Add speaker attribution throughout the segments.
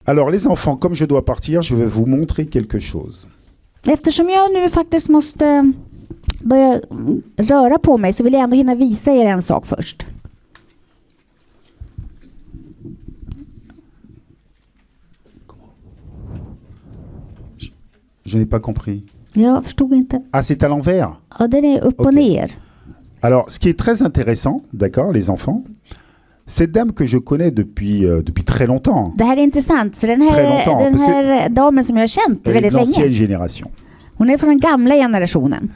Speaker 1: Alors les enfants, comme je dois partir, je vais vous montrer quelque chose.
Speaker 2: Eftersom jag nu faktiskt måste börja röra på mig så vill jag ändå hinna visa er en sak först.
Speaker 1: Je n'ai pas compris.
Speaker 2: Jag förstod inte.
Speaker 1: Ah, c'est à l'envers.
Speaker 2: Ja, den är upp och ner.
Speaker 1: Alors, ce qui est très intéressant, d'accord, les enfants, cette dame que je connais depuis très longtemps.
Speaker 2: Det här är intressant för den här damen som jag har känt väldigt länge.
Speaker 1: L'ancienne génération.
Speaker 2: Hon är från den gamla generationen.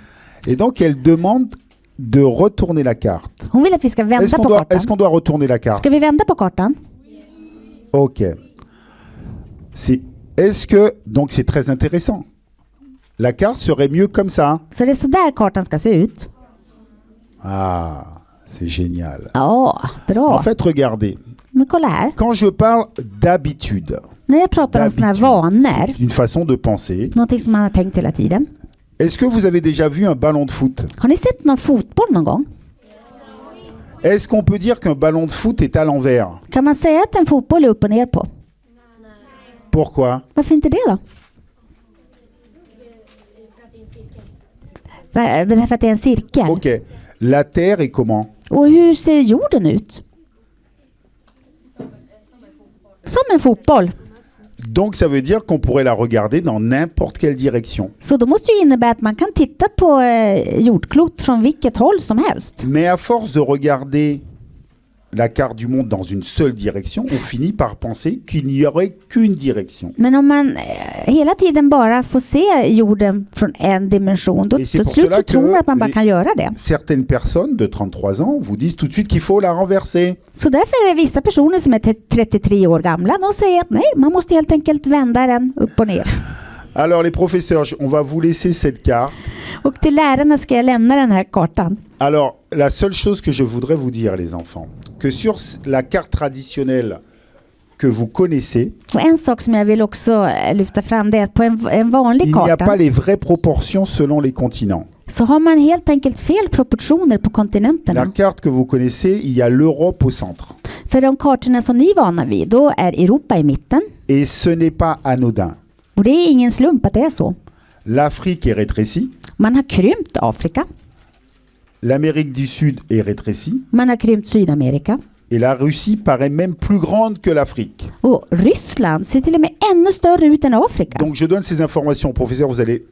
Speaker 1: Et donc, elle demande de retourner la carte.
Speaker 2: Hon vill att vi ska vända på kartan.
Speaker 1: Est-ce qu'on doit retourner la carte?
Speaker 2: Ska vi vända på kartan?
Speaker 1: Ok. Est-ce que... Donc, c'est très intéressant. La carte serait mieux comme ça.
Speaker 2: Så det är så där kartan ska se ut.
Speaker 1: Ah, c'est génial.
Speaker 2: Ja, bra.
Speaker 1: En fait, regardez.
Speaker 2: Men kolla här.
Speaker 1: Quand je parle d'habitude,
Speaker 2: När jag pratar om såna här vanor,
Speaker 1: une façon de penser,
Speaker 2: någonting som man har tänkt hela tiden.
Speaker 1: est-ce que vous avez déjà vu un ballon de foot?
Speaker 2: Har ni sett någon fotboll någon gång?
Speaker 1: Est-ce qu'on peut dire qu'un ballon de foot est à l'envers?
Speaker 2: Kan man säga att en fotboll är upp och ner på?
Speaker 1: Pourquoi?
Speaker 2: Varför inte det då? Därför att det är en cirkel.
Speaker 1: Ok. La Terre est comment?
Speaker 2: Och hur ser jorden ut? Som en fotboll.
Speaker 1: Donc ça veut dire qu'on pourrait la regarder dans n'importe quelle direction.
Speaker 2: Så då måste ju innebära att man kan titta på jordklot från vilket håll som helst.
Speaker 1: Mais à force de regarder la carte du monde dans une seule direction, on finit par penser qu'il n'y aurait qu'une direction.
Speaker 2: Men om man hela tiden bara får se jorden från en dimension, då till slut så tror man att man bara kan göra det.
Speaker 1: Certaines personnes de 33 ans vous disent tout de suite qu'il faut la renverser.
Speaker 2: Så därför är det vissa personer som är 33 år gamla, de säger att nej, man måste helt enkelt vända den upp och ner.
Speaker 1: Alors les professeurs, on va vous laisser cette carte.
Speaker 2: Och till lärarna ska jag lämna den här kartan.
Speaker 1: Alors, la seule chose que je voudrais vous dire, les enfants, que sur la carte traditionnelle que vous connaissez,
Speaker 2: Och en sak som jag vill också lyfta fram, det är att på en vanlig
Speaker 1: il n'y a
Speaker 2: karta
Speaker 1: pas les vraies proportions selon les continents.
Speaker 2: så har man helt enkelt fel proportioner på kontinenterna.
Speaker 1: La carte que vous connaissez, il y a l'Europe au centre.
Speaker 2: För de kartorna som ni är vana vid, då är Europa i mitten.
Speaker 1: Et ce n'est pas anodin.
Speaker 2: Och det är ingen slump att det är så.
Speaker 1: L'Afrique est rétrécie.
Speaker 2: Man har krympt Afrika.
Speaker 1: L'Amérique du Sud est rétrécie.
Speaker 2: Man har krympt Sydamerika.
Speaker 1: Et la Russie paraît même plus grande que l'Afrique.
Speaker 2: Och Ryssland ser till och med ännu större ut än Afrika.
Speaker 1: Donc je donne ces informations au professeur, vous allez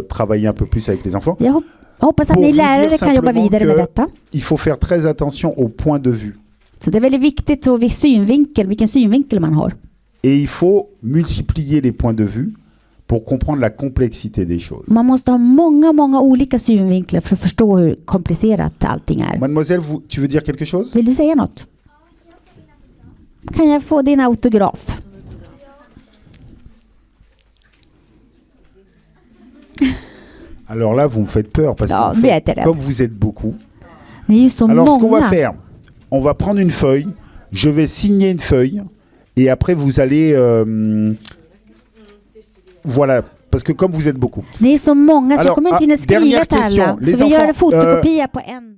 Speaker 1: travailler un peu plus avec les enfants.
Speaker 2: Jag hoppas att ni lärare kan jobba vidare med detta.
Speaker 1: Il faut faire très attention au point de vue.
Speaker 2: Så det är väldigt viktigt och vilken synvinkel man har.
Speaker 1: Et il faut multiplier les points de vue pour comprendre la complexité des choses.
Speaker 2: Man måste ha många olika synvinklar för att förstå hur komplicerat allting är.
Speaker 1: Mademoiselle, tu veux dire quelque chose?
Speaker 2: Vill du säga något? Kan jag få din autograf?
Speaker 1: Alors là, vous me faites peur parce que comme vous êtes beaucoup. Alors ce qu'on va faire, on va prendre une feuille, je vais signer une feuille et après vous allez voilà, parce que comme vous êtes beaucoup.
Speaker 2: Ni är så många så jag kommer inte hinna skriva till alla. Så vi gör en fotokopia på en.